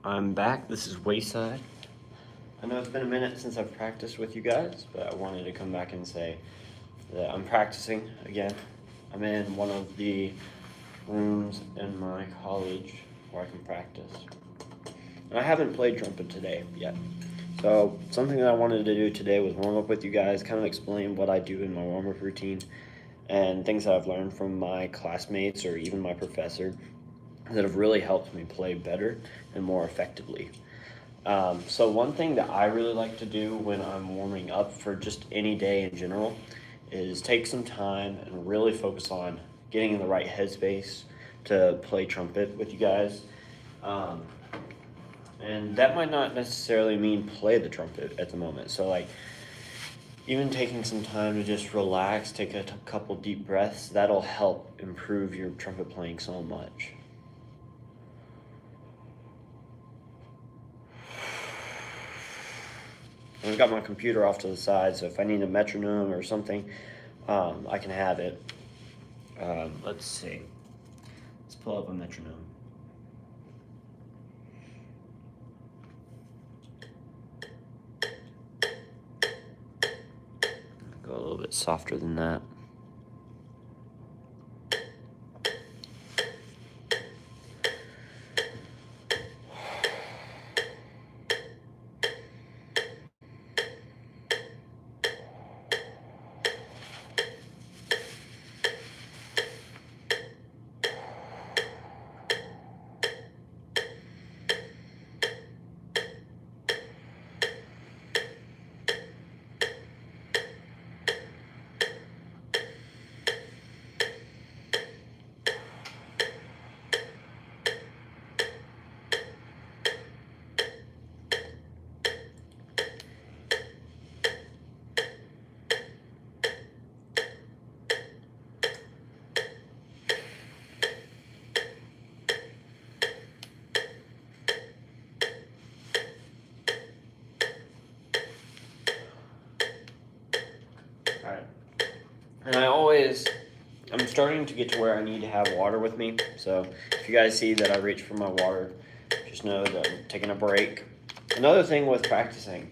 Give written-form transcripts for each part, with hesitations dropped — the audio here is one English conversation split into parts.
I'm back. This is Wayside. I know it's been a minute since I've practiced with you guys, but I wanted to come back and say that I'm practicing again. I'm in one of the rooms in my college where I can practice. And I haven't played trumpet today yet. So something that I wanted to do today was warm up with you guys, kind of explain what I do in my warm-up routine and things that I've learned from my classmates or even my professor that have really helped me play better and more effectively. So one thing that I really like to do when I'm warming up for just any day in general is take some time and really focus on getting in the right headspace to play trumpet with you guys. Um, and that might not necessarily mean play the trumpet at the moment. So like even taking some time to just relax, take a couple deep breaths, that'll help improve your trumpet playing so much. I've got my computer off to the side, so if I need a metronome or something, I can have it. Let's see. Let's pull up a metronome. Go a little bit softer than that. Alright. And I'm starting to get to where I need to have water with me. So if you guys see that I reach for my water, just know that I'm taking a break. Another thing with practicing,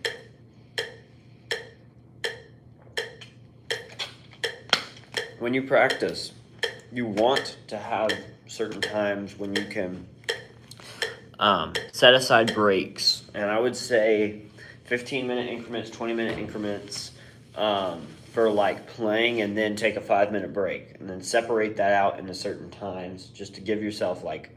when you practice, you want to have certain times when you can set aside breaks. And I would say 15-minute increments, 20-minute increments for like playing, and then take a 5-minute break, and then separate that out into certain times just to give yourself like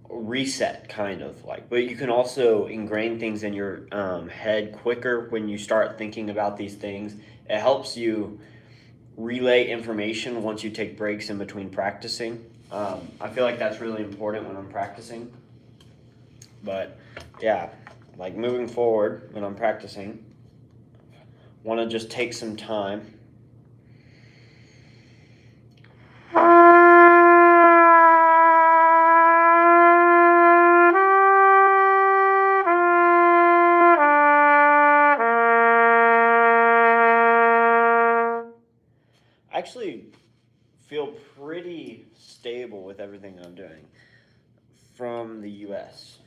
reset, kind of like. But you can also ingrain things in your head quicker when you start thinking about these things. It helps you relay information once you take breaks in between practicing. I feel like that's really important when I'm practicing. But yeah, like moving forward when I'm practicing, want to just take some time. I actually feel pretty stable with everything I'm doing from the US.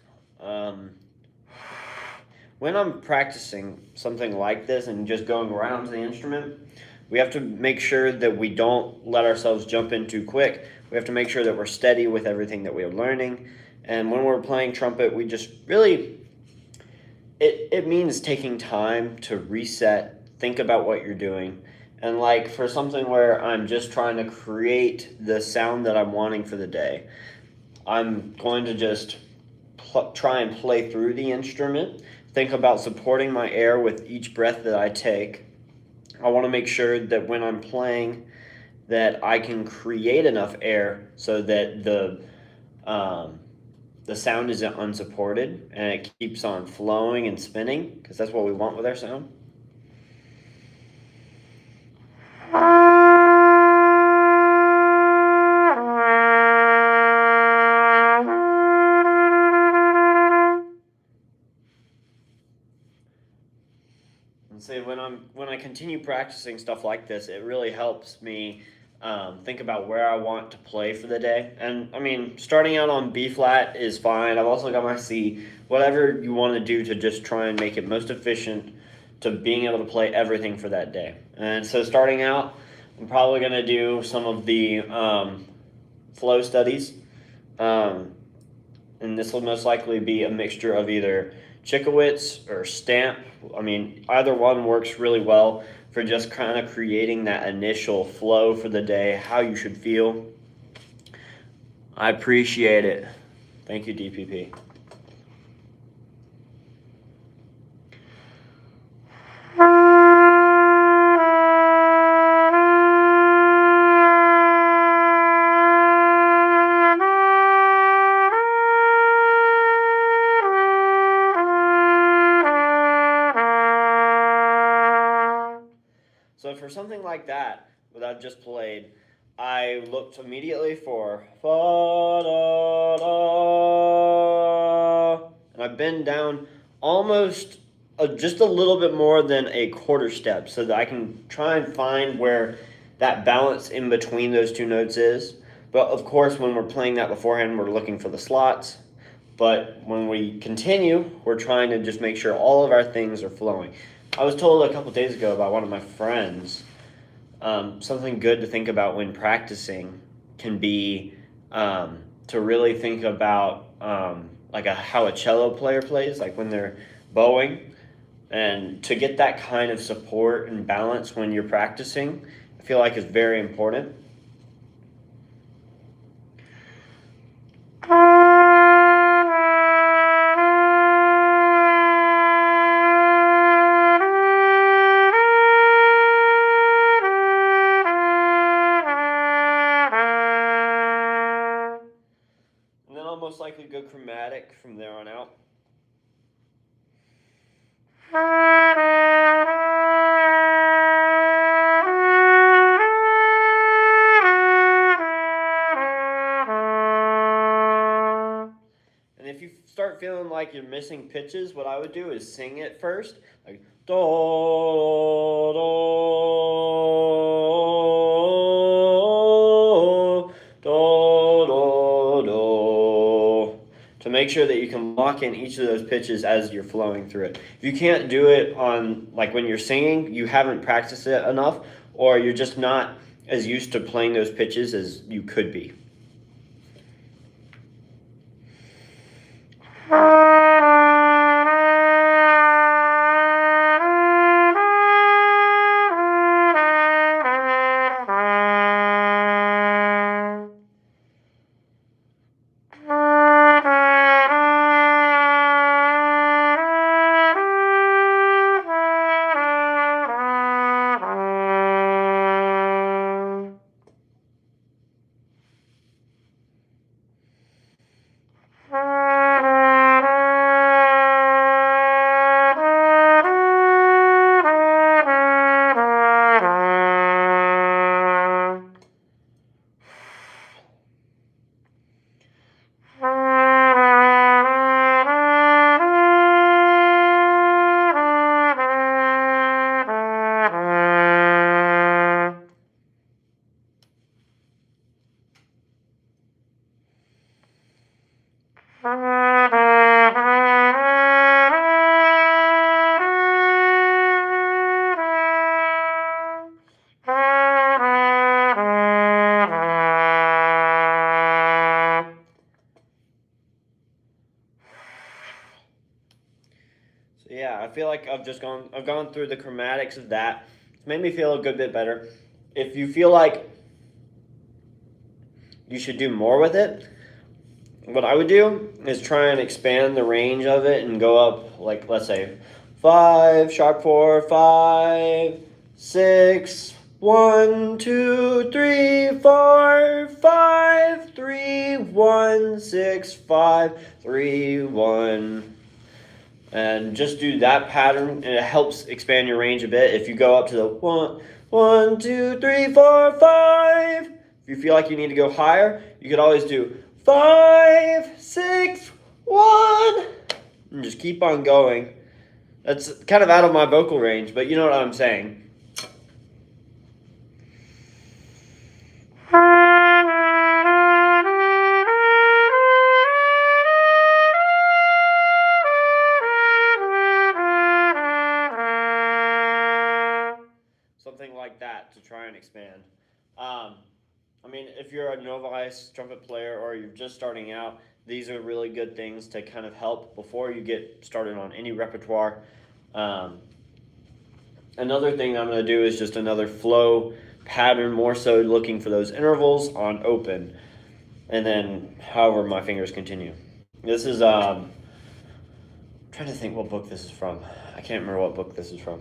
When I'm practicing something like this and just going around to the instrument, we have to make sure that we don't let ourselves jump in too quick. We have to make sure that we're steady with everything that we are learning. And when we're playing trumpet, we just really, it means taking time to reset, think about what you're doing. And like for something where I'm just trying to create the sound that I'm wanting for the day, I'm going to just try and play through the instrument, think about supporting my air with each breath that I take. I want to make sure that when I'm playing that I can create enough air so that the sound isn't unsupported and it keeps on flowing and spinning, because that's what we want with our sound. And so when I continue practicing stuff like this, it really helps me think about where I want to play for the day. And I mean, starting out on B flat is fine. I've also got my C. Whatever you want to do to just try and make it most efficient to being able to play everything for that day. And so starting out, I'm probably going to do some of the flow studies. And this will most likely be a mixture of either Chickowitz or Stamp. I mean, either one works really well for just kind of creating that initial flow for the day, how you should feel. I appreciate it. Thank you, DPP. So for something like that, what I've just played, I looked immediately for fa da da, and I've been down almost just a little bit more than a quarter step, so that I can try and find where that balance in between those two notes is. But of course, when we're playing that beforehand, we're looking for the slots. But when we continue, we're trying to just make sure all of our things are flowing. I was told a couple days ago by one of my friends, something good to think about when practicing can be to really think about like how a cello player plays, like when they're bowing, and to get that kind of support and balance when you're practicing, I feel like is very important. And then I'll most likely go chromatic from there on out. And if you start feeling like you're missing pitches, what I would do is sing it first, like do do do do, to make sure that you can lock in each of those pitches as you're flowing through it. If you can't do it on, like when you're singing, you haven't practiced it enough, or you're just not as used to playing those pitches as you could be. Yeah, I feel like I've gone through the chromatics of that. It's made me feel a good bit better. If you feel like you should do more with it, what I would do is try and expand the range of it and go up, like, let's say 5, sharp 4, 5, 6, 1, 2, 3, 4, 5, 3, 1, 6, 5, 3, 1. And just do that pattern, and it helps expand your range a bit. If you go up to the 1, 2, 3, 4, 5, if you feel like you need to go higher, you could always do 5, 6, 1, and just keep on going. That's kind of out of my vocal range, but you know what I'm saying. try and expand. I mean, if you're a novice trumpet player or you're just starting out, these are really good things to kind of help before you get started on any repertoire. Another thing I'm going to do is just another flow pattern, more so looking for those intervals on open, and then however my fingers continue. This is trying to think what book this is from. I can't remember what book this is from.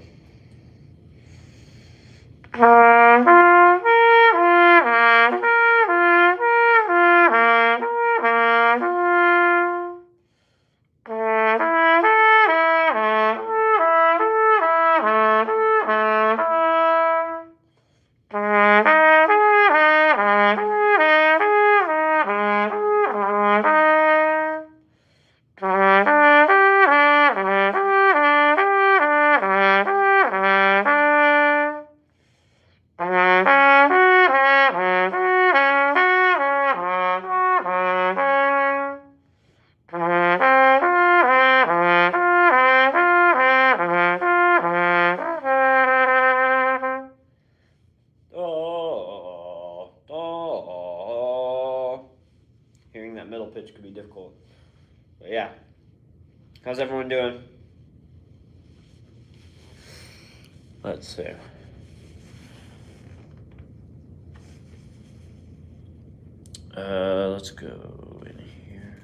Hearing that middle pitch could be difficult. But yeah. How's everyone doing? Let's see. Let's go in here.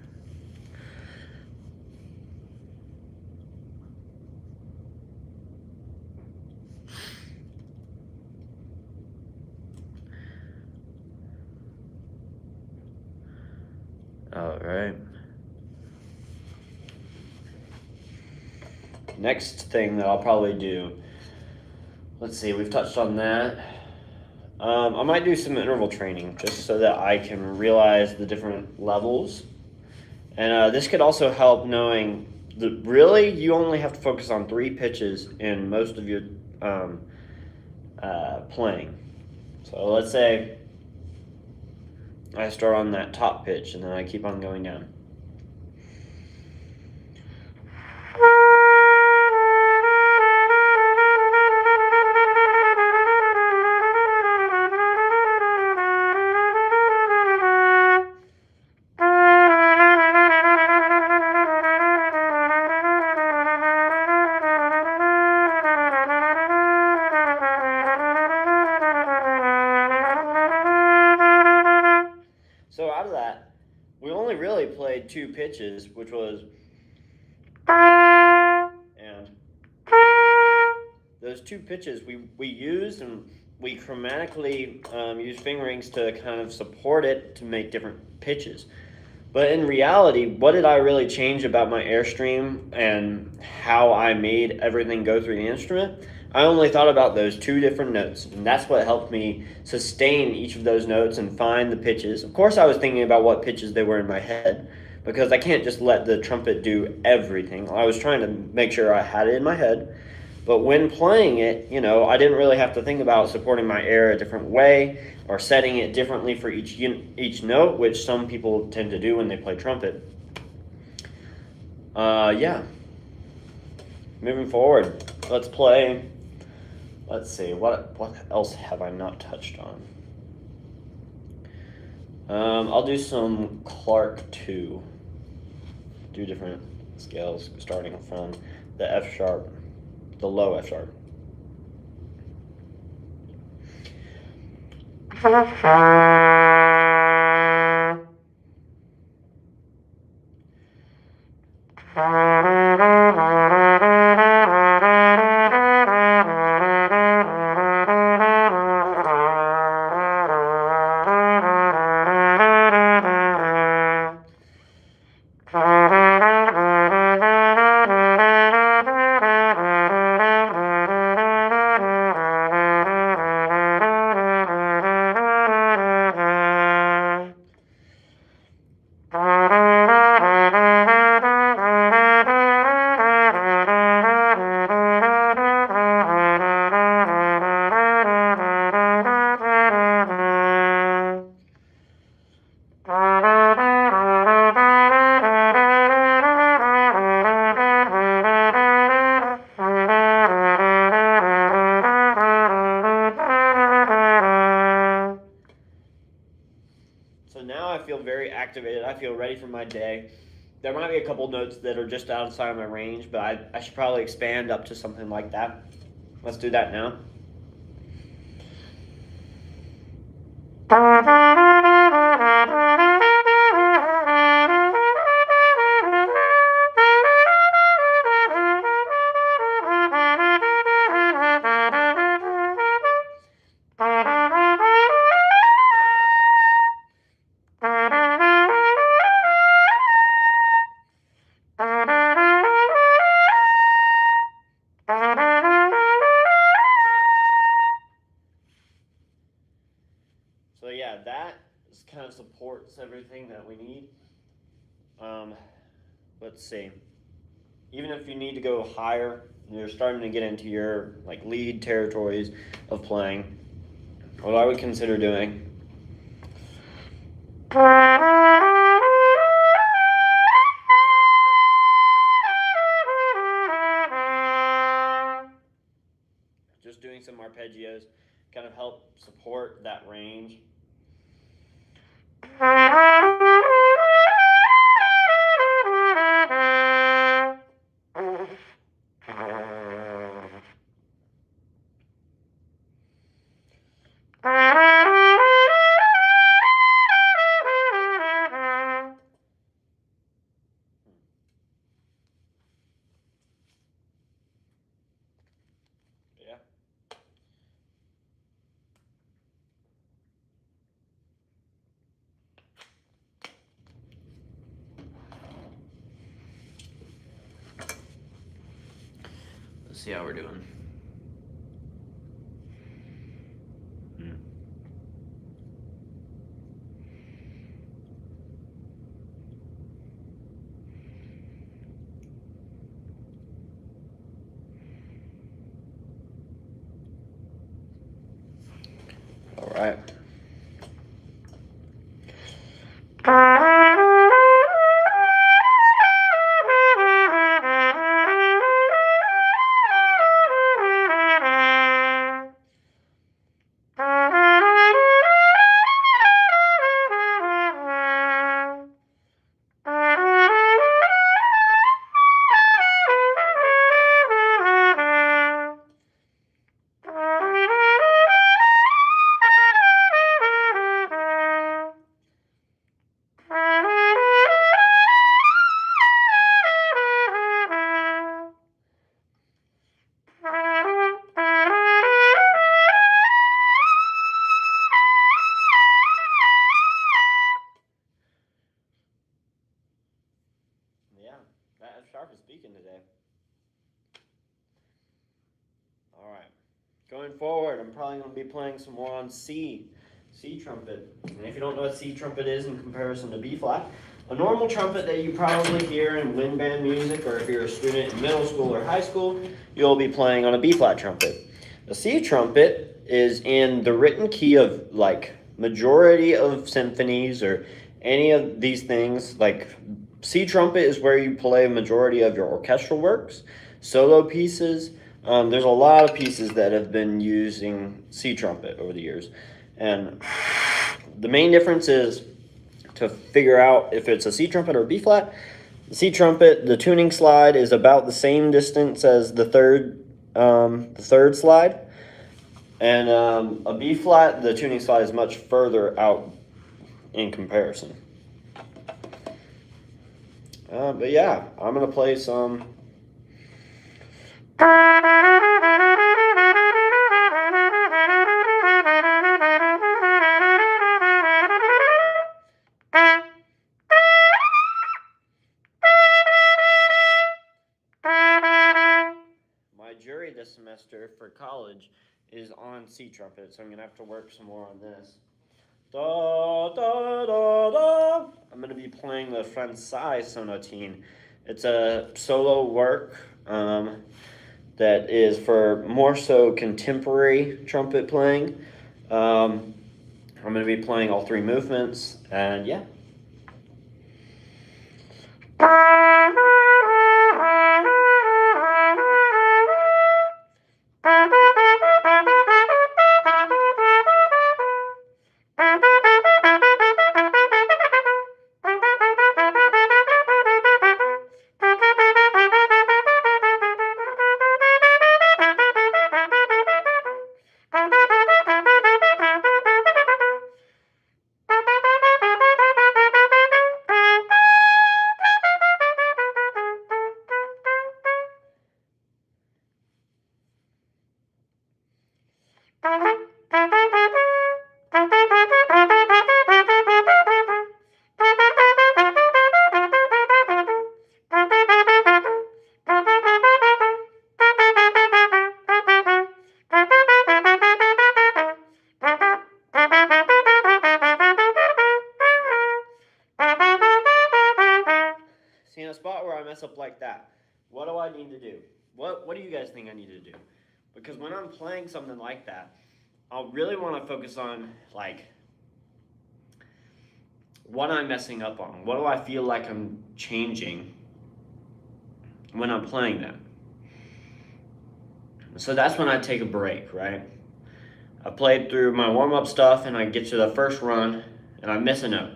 All right. Next thing that I'll probably do, let's see, we've touched on that. I might do some interval training just so that I can realize the different levels. And this could also help knowing that really you only have to focus on 3 pitches in most of your playing. So let's say I start on that top pitch and then I keep on going down. So out of that, we only really played 2 pitches, which was and those 2 pitches we used, and we chromatically used fingerings to kind of support it to make different pitches. But in reality, what did I really change about my airstream and how I made everything go through the instrument? I only thought about those 2 different notes, and that's what helped me sustain each of those notes and find the pitches. Of course, I was thinking about what pitches they were in my head, because I can't just let the trumpet do everything. I was trying to make sure I had it in my head. But when playing it, I didn't really have to think about supporting my air a different way or setting it differently for each note, which some people tend to do when they play trumpet. Yeah. Moving forward, let's play. Let's see, what else have I not touched on? I'll do some Clark 2. Do different scales starting from the F sharp, the low F sharp. activated. I feel ready for my day. There might be a couple notes that are just outside of my range, but I should probably expand up to something like that. Let's do that now. So yeah, that kind of supports everything that we need. Let's see. Even if you need to go higher, you're starting to get into your like lead territories of playing. What I would consider doing. Just doing some arpeggios kind of help support that range. Yeah. Let's see how we're doing. All right. Yeah, that sharp is speaking today. All right. Going forward, I'm probably going to be playing some more on C trumpet. And if you don't know what C trumpet is in comparison to B flat, a normal trumpet that you probably hear in wind band music, or if you're a student in middle school or high school, you'll be playing on a B flat trumpet. The C trumpet is in the written key of like majority of symphonies or any of these things. Like C trumpet is where you play a majority of your orchestral works, solo pieces. There's a lot of pieces that have been using C trumpet over the years. And the main difference is to figure out if it's a C trumpet or a B flat. The C trumpet, the tuning slide is about the same distance as the third slide. And a B flat, the tuning slide is much further out in comparison. But yeah, I'm going to play some. My jury this semester for college is on C trumpet, so I'm going to have to work some more on this. Da, da, da, da. I'm going to be playing the Francais sonatine. It's a solo work that is for more so contemporary trumpet playing. I'm going to be playing all three movements, and yeah. See, in a spot where I mess up like that, what do I need to do? What do you guys think I need to do? Because when I'm playing something like that, I'll really want to focus on, like, what I'm messing up on. What do I feel like I'm changing when I'm playing that? So that's when I take a break, right? I played through my warm-up stuff and I get to the first run and I miss a note.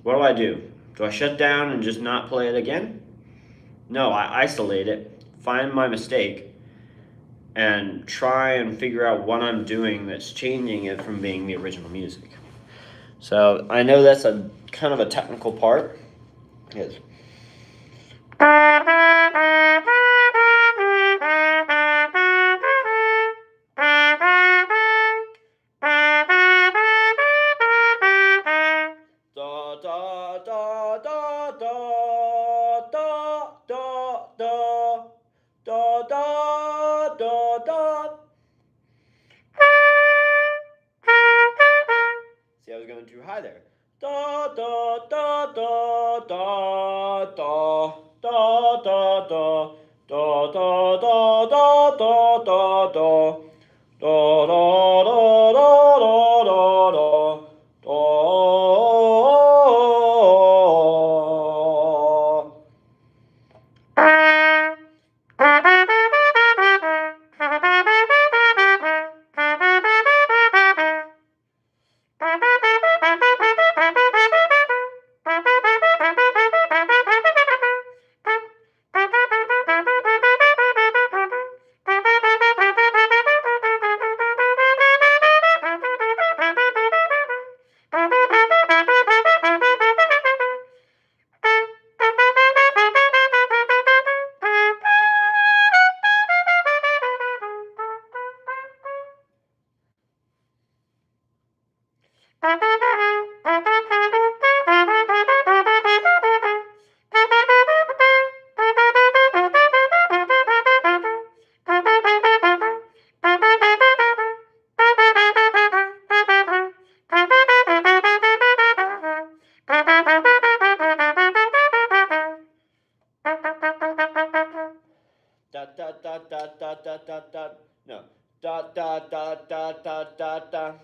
What do? Do I shut down and just not play it again? No, I isolate it, find my mistake, and try and figure out what I'm doing that's changing it from being the original music. So I know that's a kind of a technical part. Yes. See, I was going too high there. Da da da da da da da da da da da da da da da da. Da da da da da da da da da da da da da da. No. Da da da da da da da.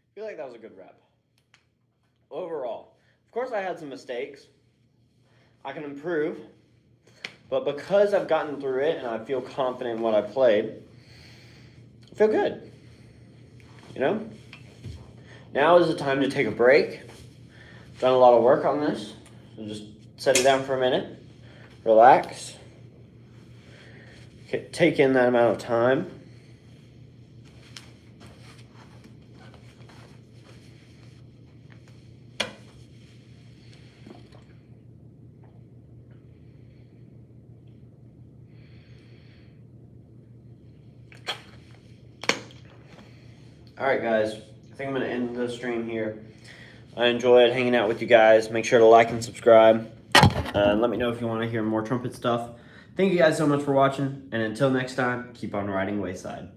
I feel like that was a good rep. Overall, of course I had some mistakes. I can improve. But because I've gotten through it and I feel confident in what I played, I feel good. You know? Now is the time to take a break. Done a lot of work on this. So just set it down for a minute. Relax. Take in that amount of time. Alright guys, I think I'm going to end the stream here. I enjoyed hanging out with you guys. Make sure to like and subscribe. Let me know if you want to hear more trumpet stuff. Thank you guys so much for watching, and until next time, keep on riding Wayside.